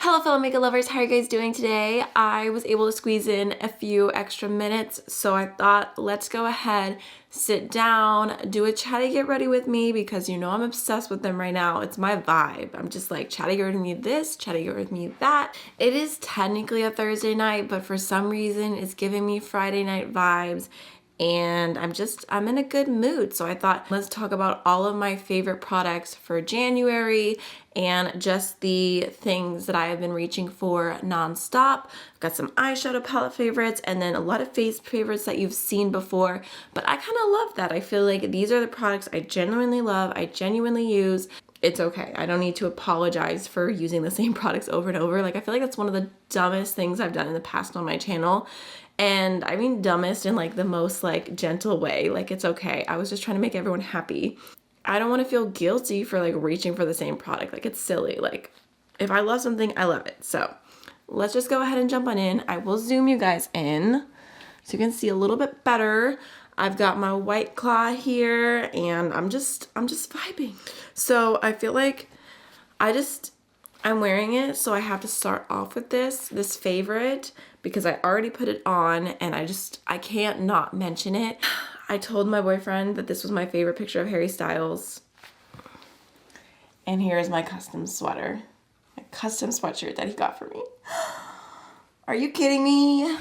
Hello fellow makeup lovers, how are you guys doing today? I was able to squeeze in a few extra minutes, so I thought let's go ahead, sit down, do a chatty get ready with me because you know I'm obsessed with them right now. It's my vibe. I'm just like chatty get with me this, chatty get with me that. It is technically a Thursday night, but for some reason it's giving me Friday night vibes. And I'm in a good mood. So I thought, let's talk about all of my favorite products for January and just the things that I have been reaching for nonstop. I've got some eyeshadow palette favorites and then a lot of face favorites that you've seen before. But I kind of love that. I feel like these are the products I genuinely love, I genuinely use. It's okay. I don't need to apologize for using the same products over and over. Like, I feel like that's one of the dumbest things I've done in the past on my channel. And I mean dumbest in like the most like gentle way. Like, it's okay. I was just trying to make everyone happy. I don't want to feel guilty for like reaching for the same product. Like, it's silly. Like, if I love something, I love it. So let's just go ahead and jump on in. I will zoom you guys in so you can see a little bit better. I've got my White Claw here and I'm just vibing. So I feel like I'm wearing it, so I have to start off with this favorite because I already put it on and I can't not mention it. I told my boyfriend that this was my favorite picture of Harry Styles. And here's my custom sweater. My custom sweatshirt that he got for me. Are you kidding me?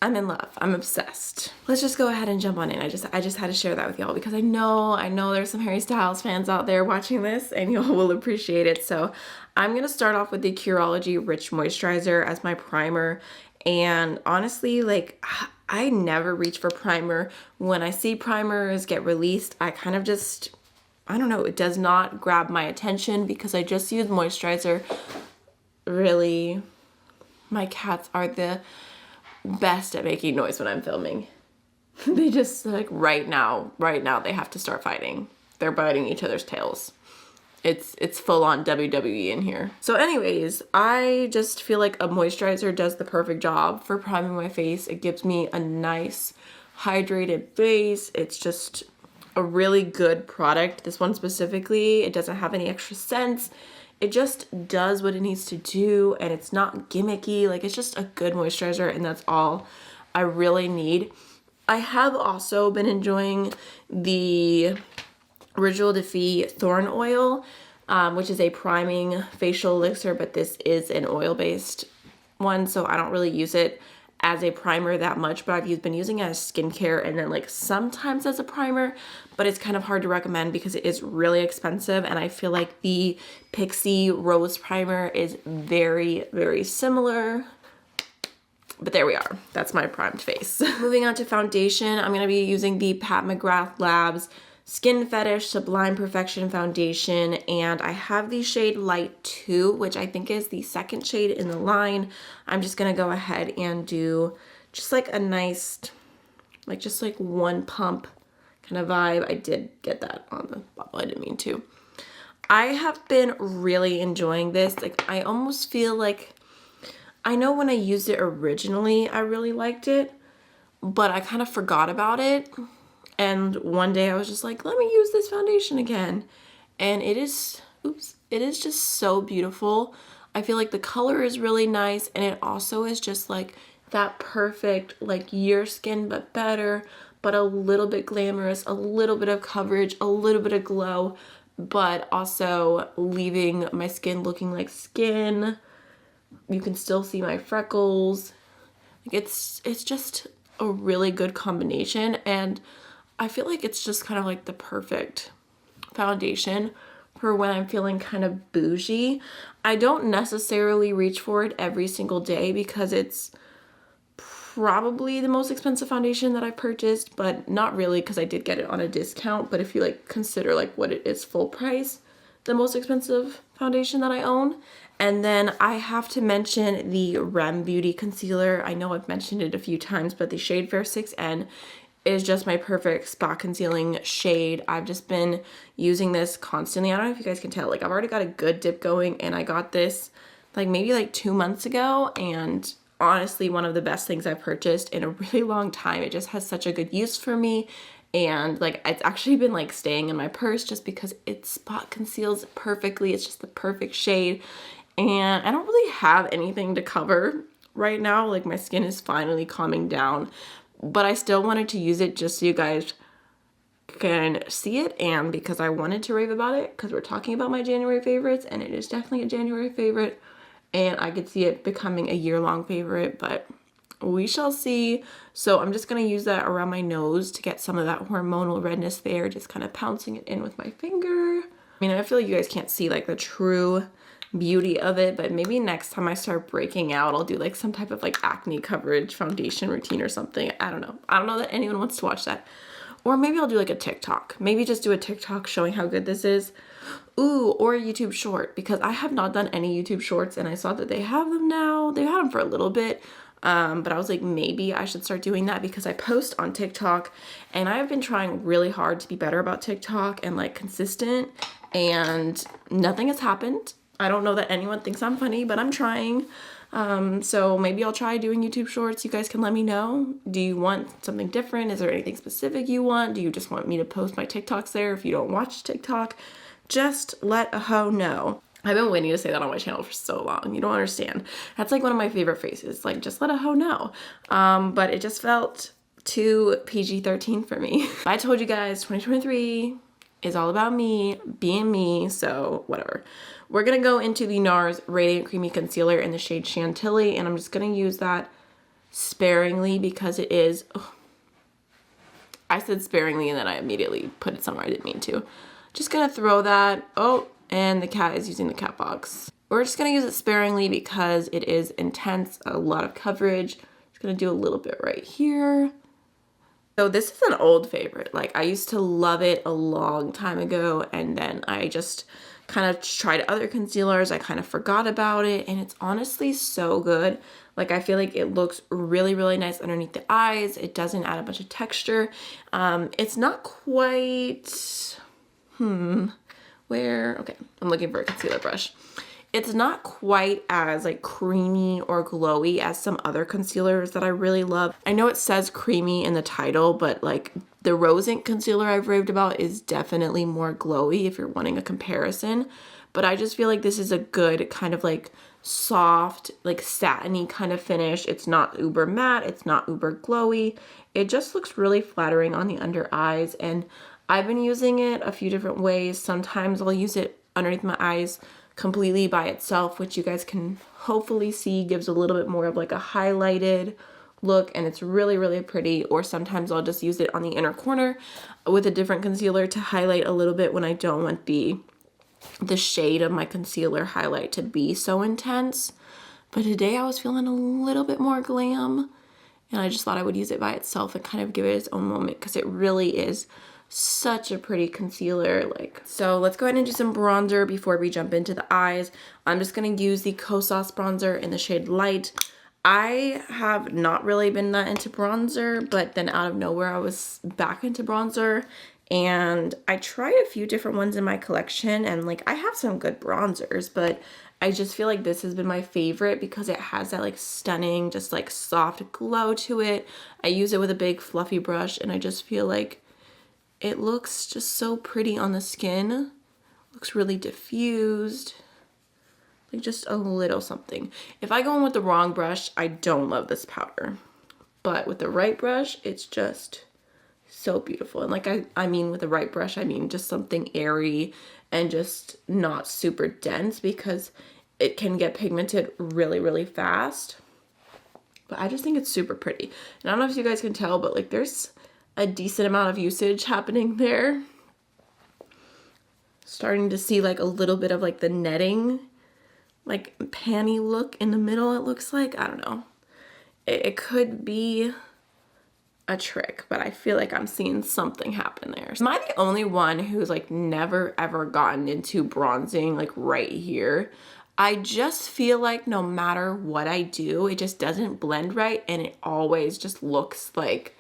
I'm in love. I'm obsessed. Let's just go ahead and jump on in. I just had to share that with y'all because I know there's some Harry Styles fans out there watching this and y'all will appreciate it. So I'm going to start off with the Curology Rich Moisturizer as my primer. And honestly, like, I never reach for primer. When I see primers get released, I kind of just, I don't know, it does not grab my attention because I just use moisturizer. Really, my cats are the best at making noise when I'm filming. They just like right now they have to start fighting. They're biting each other's tails. It's full on WWE in here. So anyways, I just feel like a moisturizer does the perfect job for priming my face. It gives me a nice hydrated face. It's just a really good product. This one specifically, it doesn't have any extra scents. It just does what it needs to do and it's not gimmicky. Like, it's just a good moisturizer and that's all I really need. I have also been enjoying the Original Defee Thorn Oil, which is a priming facial elixir, but this is an oil-based one, so I don't really use it as a primer that much, but I've been using it as skincare and then like sometimes as a primer, but it's kind of hard to recommend because it is really expensive and I feel like the Pixie Rose Primer is very, very similar. But there we are. That's my primed face. Moving on to foundation, I'm going to be using the Pat McGrath Labs Skin Fetish Sublime Perfection Foundation, and I have the shade Light 2, which I think is the second shade in the line. I'm just gonna go ahead and do just like a nice, like just like one pump kind of vibe. I did get that on the bottle, I didn't mean to. I have been really enjoying this. Like, I almost feel like, I know when I used it originally, I really liked it, but I kind of forgot about it. And one day I was just like, let me use this foundation again. And it is just so beautiful. I feel like the color is really nice. And it also is just like that perfect, like your skin, but better, but a little bit glamorous, a little bit of coverage, a little bit of glow, but also leaving my skin looking like skin. You can still see my freckles. Like, it's just a really good combination. And I feel like it's just kind of like the perfect foundation for when I'm feeling kind of bougie. I don't necessarily reach for it every single day because it's probably the most expensive foundation that I've purchased, but not really because I did get it on a discount. But if you like consider like what it is full price, the most expensive foundation that I own. And then I have to mention the Rem Beauty Concealer. I know I've mentioned it a few times, but the shade Fair 6N is just my perfect spot concealing shade. I've just been using this constantly. I don't know if you guys can tell, like, I've already got a good dip going and I got this like maybe like 2 months ago, and honestly one of the best things I've purchased in a really long time. It just has such a good use for me, and like it's actually been like staying in my purse just because it spot conceals perfectly. It's just the perfect shade. and I don't really have anything to cover right now. Like my skin is finally calming down, but I still wanted to use it just so you guys can see it, and because I wanted to rave about it because we're talking about my January favorites, and it is definitely a January favorite, and I could see it becoming a year-long favorite, but we shall see. So I'm just going to use that around my nose to get some of that hormonal redness there, just kind of pouncing it in with my finger. I mean, I feel like you guys can't see like the true beauty of it, but maybe next time I start breaking out, I'll do like some type of like acne coverage foundation routine or something. I don't know. I don't know that anyone wants to watch that. Or maybe I'll do like a TikTok. Maybe just do a TikTok showing how good this is. Ooh, or a YouTube short, because I have not done any YouTube shorts and I saw that they have them now. They've had them for a little bit, but I was like, maybe I should start doing that because I post on TikTok and I've been trying really hard to be better about TikTok and like consistent, and nothing has happened. I don't know that anyone thinks I'm funny, but I'm trying. So maybe I'll try doing YouTube shorts. You guys can let me know. Do you want something different? Is there anything specific you want? Do you just want me to post my TikToks there if you don't watch TikTok? Just let a hoe know. I've been waiting to say that on my channel for so long. You don't understand. That's like one of my favorite phrases. Like, just let a hoe know. But it just felt too PG-13 for me. I told you guys 2023 is all about me being me, so whatever. We're gonna go into the NARS Radiant Creamy Concealer in the shade Chantilly, and I'm just gonna use that sparingly because it is, oh, I said sparingly and then I immediately put it somewhere I didn't mean to. Just gonna throw that, oh, and the cat is using the cat box. We're just gonna use it sparingly because it is intense, a lot of coverage. Just gonna do a little bit right here. So this is an old favorite. Like, I used to love it a long time ago, and then I just kind of tried other concealers. I kind of forgot about it, and it's honestly so good. Like, I feel like it looks really, really nice underneath the eyes. It doesn't add a bunch of texture. It's not quite, okay, I'm looking for a concealer brush. It's not quite as like creamy or glowy as some other concealers that I really love. I know it says creamy in the title, but like the Rose Ink concealer I've raved about is definitely more glowy if you're wanting a comparison. But I just feel like this is a good kind of like soft, like satiny kind of finish. It's not uber matte, it's not uber glowy. It just looks really flattering on the under eyes, and I've been using it a few different ways. Sometimes I'll use it underneath my eyes completely by itself, which you guys can hopefully see gives a little bit more of like a highlighted look, and it's really, really pretty. Or sometimes I'll just use it on the inner corner with a different concealer to highlight a little bit when I don't want the shade of my concealer highlight to be so intense. But today I was feeling a little bit more glam, and I just thought I would use it by itself and kind of give it its own moment because it really is such a pretty concealer. Like, so let's go ahead and do some bronzer before we jump into the eyes. I'm just gonna use the Kosas bronzer in the shade Light. I have not really been that into bronzer, but then out of nowhere I was back into bronzer, and I tried a few different ones in my collection, and like I have some good bronzers, but I just feel like this has been my favorite because it has that like stunning, just like soft glow to it. I use it with a big fluffy brush, and I just feel like it looks just so pretty on the skin. Looks really diffused. Like just a little something. If I go in with the wrong brush, I don't love this powder. But with the right brush, it's just so beautiful. And like I mean with the right brush, I mean just something airy and just not super dense, because it can get pigmented really, really fast. But I just think it's super pretty. And I don't know if you guys can tell, but like there's a decent amount of usage happening there. Starting to see like a little bit of like the netting, like panty look in the middle, it looks like. I don't know. It could be a trick, but I feel like I'm seeing something happen there. Am I the only one who's like never ever gotten into bronzing like right here? I just feel like no matter what I do, it just doesn't blend right, and it always just looks like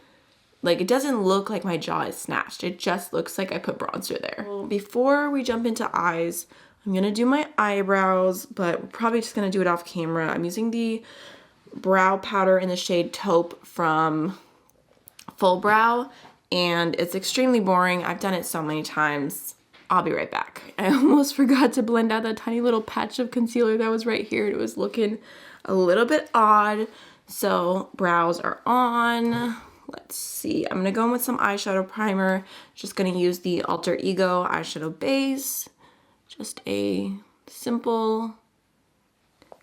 it doesn't look like my jaw is snatched. It just looks like I put bronzer there. Well, before we jump into eyes, I'm gonna do my eyebrows, but we're probably just gonna do it off camera. I'm using the brow powder in the shade Taupe from Full Brow, and it's extremely boring. I've done it so many times. I'll be right back. I almost forgot to blend out that tiny little patch of concealer that was right here. It was looking a little bit odd. So brows are on. Let's see. I'm going to go in with some eyeshadow primer. Just going to use the Alter Ego eyeshadow base. Just a simple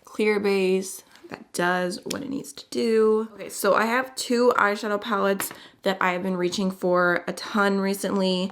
clear base that does what it needs to do. Okay, so I have two eyeshadow palettes that I've been reaching for a ton recently,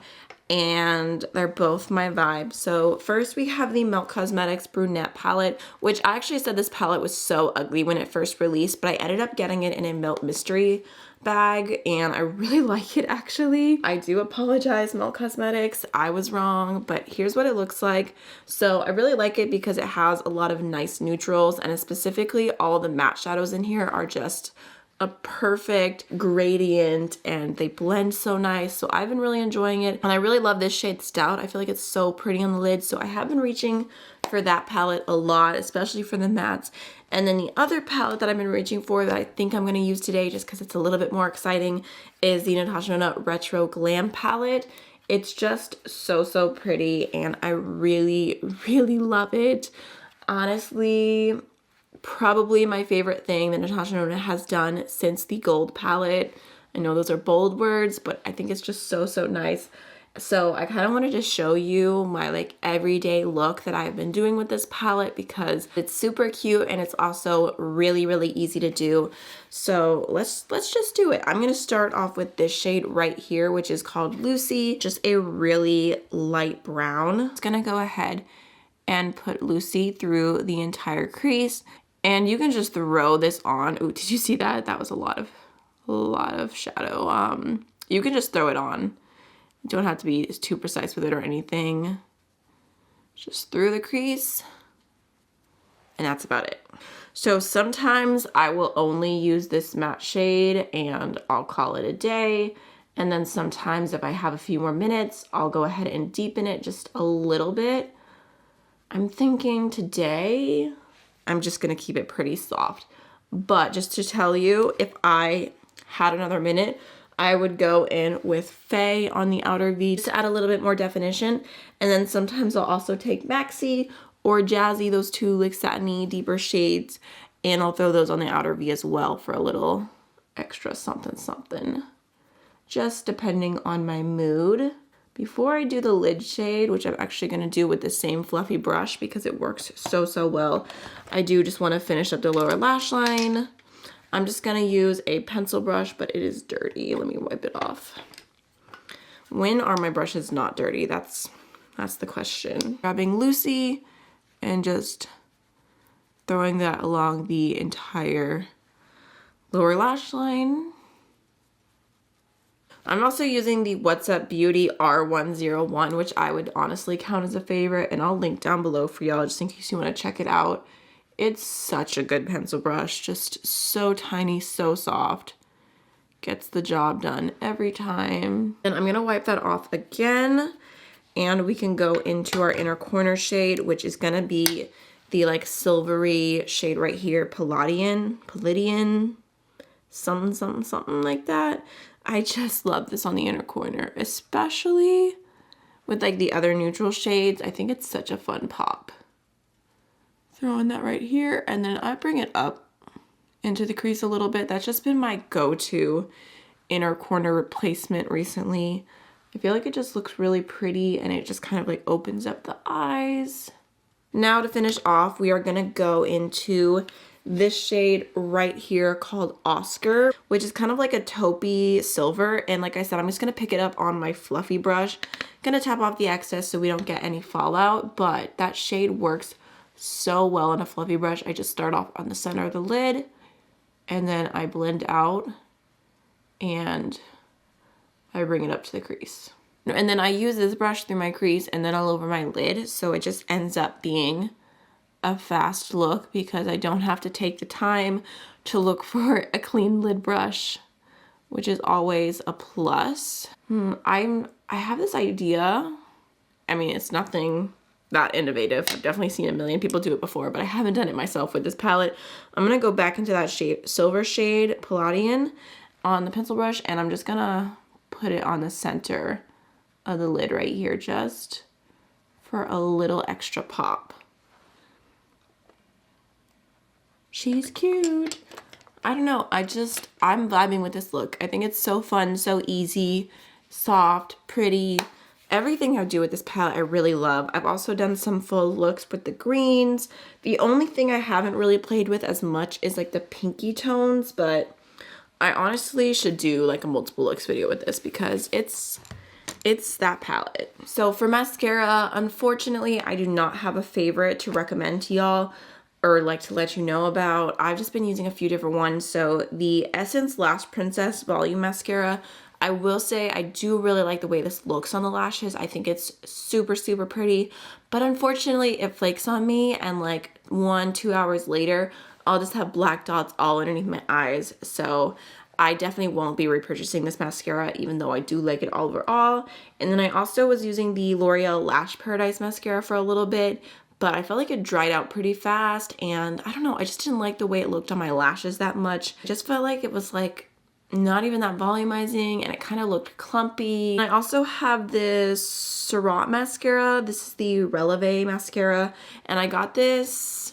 and they're both my vibe. So first we have the Melt Cosmetics Brunette palette, which I actually said this palette was so ugly when it first released, but I ended up getting it in a Melt Mystery bag, and I really like it actually. I do apologize, Melt Cosmetics, I was wrong, but here's what it looks like. So I really like it because it has a lot of nice neutrals, and specifically all the matte shadows in here are just a perfect gradient and they blend so nice. So I've been really enjoying it, and I really love this shade Stout. I feel like it's so pretty on the lid, so I have been reaching for that palette a lot, especially for the mattes. And then the other palette that I've been reaching for that I think I'm going to use today just because it's a little bit more exciting is the Natasha Denona Retro Glam palette. It's just so pretty, and I really love it. Honestly, probably my favorite thing that Natasha Denona has done since the gold palette. I know those are bold words, but I think it's just so nice. So I kind of wanted to show you my like everyday look that I've been doing with this palette because it's super cute and it's also really easy to do. So let's just do it. I'm going to start off with this shade right here, which is called Lucy, just a really light brown. I'm just going to go ahead and put Lucy through the entire crease, and you can just throw this on. Ooh, did you see that? That was a lot of shadow. You can just throw it on. You don't have to be too precise with it or anything. Just through the crease, and that's about it. So sometimes I will only use this matte shade and I'll call it a day. And then sometimes if I have a few more minutes, I'll go ahead and deepen it just a little bit. I'm thinking today, I'm just gonna keep it pretty soft. But just to tell you, if I had another minute, I would go in with Faye on the outer V just to add a little bit more definition. And then sometimes I'll also take Maxi or Jazzy, those two like satiny, deeper shades, and I'll throw those on the outer V as well for a little extra something. Just depending on my mood. Before I do the lid shade, which I'm actually going to do with the same fluffy brush because it works so well, I do just want to finish up the lower lash line. I'm just going to use a pencil brush, but it is dirty. Let me wipe it off. When are my brushes not dirty? That's the question. Grabbing Lucy and just throwing that along the entire lower lash line. I'm also using the What's Up Beauty R101, which I would honestly count as a favorite, and I'll link down below for y'all just in case you want to check it out. It's such a good pencil brush, just so tiny, so soft. Gets the job done every time. And I'm going to wipe that off again, and we can go into our inner corner shade, which is going to be the like silvery shade right here, Palladian, something like that. I just love this on the inner corner, especially with like the other neutral shades. I think it's such a fun pop. Throwing that right here, and then I bring it up into the crease a little bit. That's just been my go-to inner corner replacement recently. I feel like it just looks really pretty, and it just kind of like opens up the eyes. Now to finish off, we are gonna go into this shade right here called Oscar, which is kind of like a taupey silver. And like I said, I'm just gonna pick it up on my fluffy brush. Gonna tap off the excess so we don't get any fallout, but that shade works so well in a fluffy brush. I just start off on the center of the lid, and then I blend out, and I bring it up to the crease. And then I use this brush through my crease and then all over my lid, so it just ends up being a fast look because I don't have to take the time to look for a clean lid brush, which is always a plus. I have this idea. I mean, it's nothing that innovative. I've definitely seen a million people do it before, but I haven't done it myself with this palette. I'm gonna go back into that shade, silver shade Palladian, on the pencil brush, and I'm just gonna put it on the center of the lid right here, just for a little extra pop. She's cute. I don't know, I'm vibing with this look. I think it's so fun, so easy, soft, pretty. Everything I do with this palette I really love. I've also done some full looks with the greens. The only thing I haven't really played with as much is like the pinky tones, but I honestly should do like a multiple looks video with this because it's that palette. So for mascara, unfortunately, I do not have a favorite to recommend to y'all or like to let you know about. I've just been using a few different ones. So the Essence Lash Princess Volume Mascara, I will say I do really like the way this looks on the lashes. I think it's super, super pretty, but unfortunately it flakes on me and like 1-2 hours later, I'll just have black dots all underneath my eyes. So I definitely won't be repurchasing this mascara, even though I do like it all overall. And then I also was using the L'Oreal Lash Paradise mascara for a little bit, but I felt like it dried out pretty fast, and I don't know, I just didn't like the way it looked on my lashes that much. I just felt like it was like not even that volumizing, and it kind of looked clumpy. I also have this Surratt mascara. This is the Releve mascara, and I got this,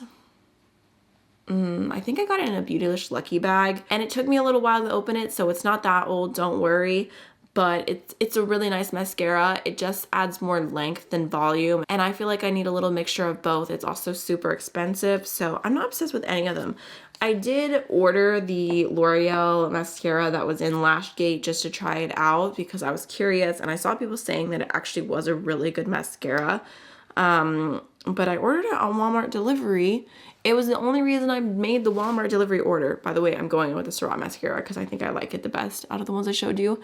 I think I got it in a Beautylish Lucky bag, and it took me a little while to open it, so it's not that old, don't worry. But it's a really nice mascara. It just adds more length than volume, and I feel like I need a little mixture of both. It's also super expensive, so I'm not obsessed with any of them. I did order the L'Oreal mascara that was in Lashgate just to try it out because I was curious, and I saw people saying that it actually was a really good mascara. But I ordered it on Walmart delivery. It was the only reason I made the Walmart delivery order. By the way, I'm going with the Surratt mascara because I think I like it the best out of the ones I showed you.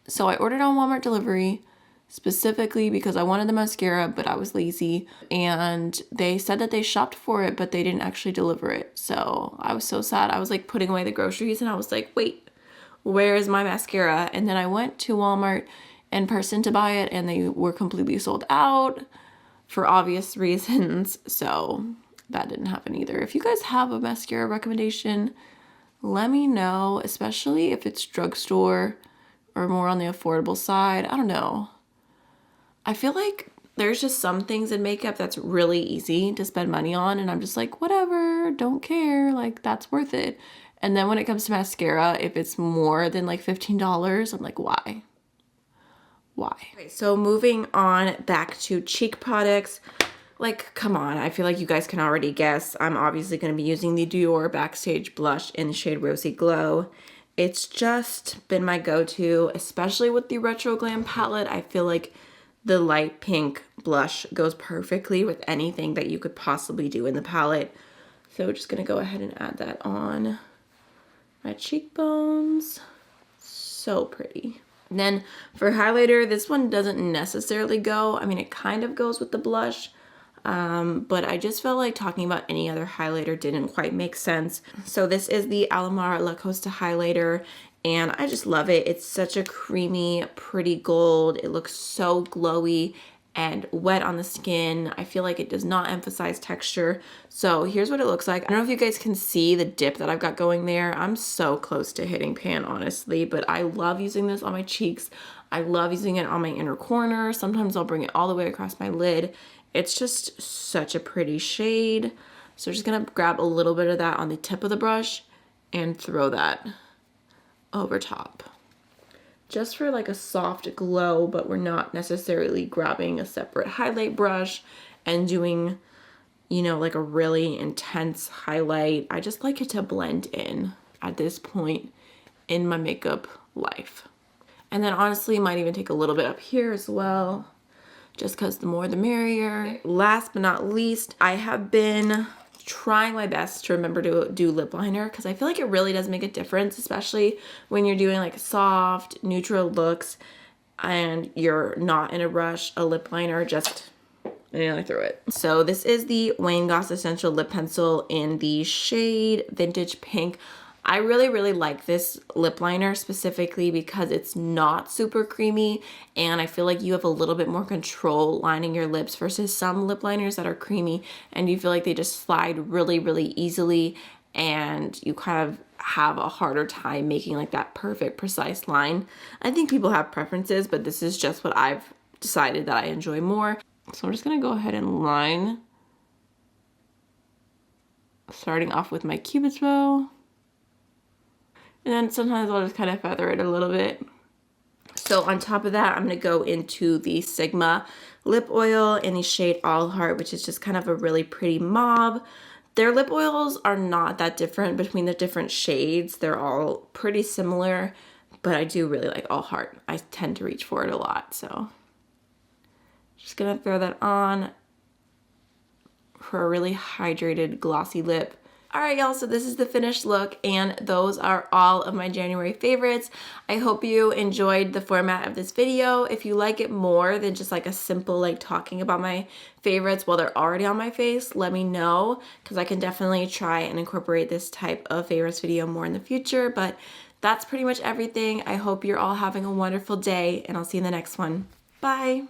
So I ordered on Walmart delivery specifically because I wanted the mascara, but I was lazy, and they said that they shopped for it, but they didn't actually deliver it. So I was so sad. I was like putting away the groceries and I was like, wait, where is my mascara? And then I went to Walmart in person to buy it, and they were completely sold out for obvious reasons. So that didn't happen either. If you guys have a mascara recommendation, let me know, especially if it's drugstore or more on the affordable side. I don't know. I feel like there's just some things in makeup that's really easy to spend money on, and I'm just like, whatever, don't care, like that's worth it. And then when it comes to mascara, if it's more than like $15, I'm like, why? Why? Okay, so moving on back to cheek products. Like, come on, I feel like you guys can already guess. I'm obviously going to be using the Dior Backstage Blush in the shade Rosy Glow. It's just been my go-to, especially with the Retro Glam palette. I feel like the light pink blush goes perfectly with anything that you could possibly do in the palette. So just going to go ahead and add that on my cheekbones. So pretty. And then for highlighter, this one doesn't necessarily go. I mean, it kind of goes with the blush. But I just felt like talking about any other highlighter didn't quite make sense. So this is the Alamar La Costa highlighter, and I just love it. It's such a creamy, pretty gold. It looks so glowy and wet on the skin. I feel like it does not emphasize texture. So here's what it looks like. I don't know if you guys can see the dip that I've got going there. I'm so close to hitting pan, honestly, but I love using this on my cheeks. I love using it on my inner corner. Sometimes I'll bring it all the way across my lid. It's just such a pretty shade. So I'm just gonna grab a little bit of that on the tip of the brush and throw that over top. Just for like a soft glow, but we're not necessarily grabbing a separate highlight brush and doing, you know, like a really intense highlight. I just like it to blend in at this point in my makeup life. And then honestly, might even take a little bit up here as well, just because the more the merrier. Last but not least, I have been trying my best to remember to do lip liner because I feel like it really does make a difference, especially when you're doing like soft, neutral looks and you're not in a rush. A lip liner just, and I threw it. So this is the Wayne Goss Essential Lip Pencil in the shade Vintage Pink. I really, really like this lip liner specifically because it's not super creamy, and I feel like you have a little bit more control lining your lips versus some lip liners that are creamy and you feel like they just slide really, really easily, and you kind of have a harder time making like that perfect, precise line. I think people have preferences, but this is just what I've decided that I enjoy more. So I'm just gonna go ahead and line, starting off with my Cupid's bow. And then sometimes I'll just kind of feather it a little bit. So on top of that, I'm gonna go into the Sigma lip oil in the shade All Heart, which is just kind of a really pretty mauve. Their lip oils are not that different between the different shades. They're all pretty similar, but I do really like All Heart. I tend to reach for it a lot, so. Just gonna throw that on for a really hydrated, glossy lip. All right, y'all, so this is the finished look, and those are all of my January favorites. I hope you enjoyed the format of this video. If you like it more than just like a simple like talking about my favorites while they're already on my face, let me know, because I can definitely try and incorporate this type of favorites video more in the future. But that's pretty much everything. I hope you're all having a wonderful day, and I'll see you in the next one. Bye.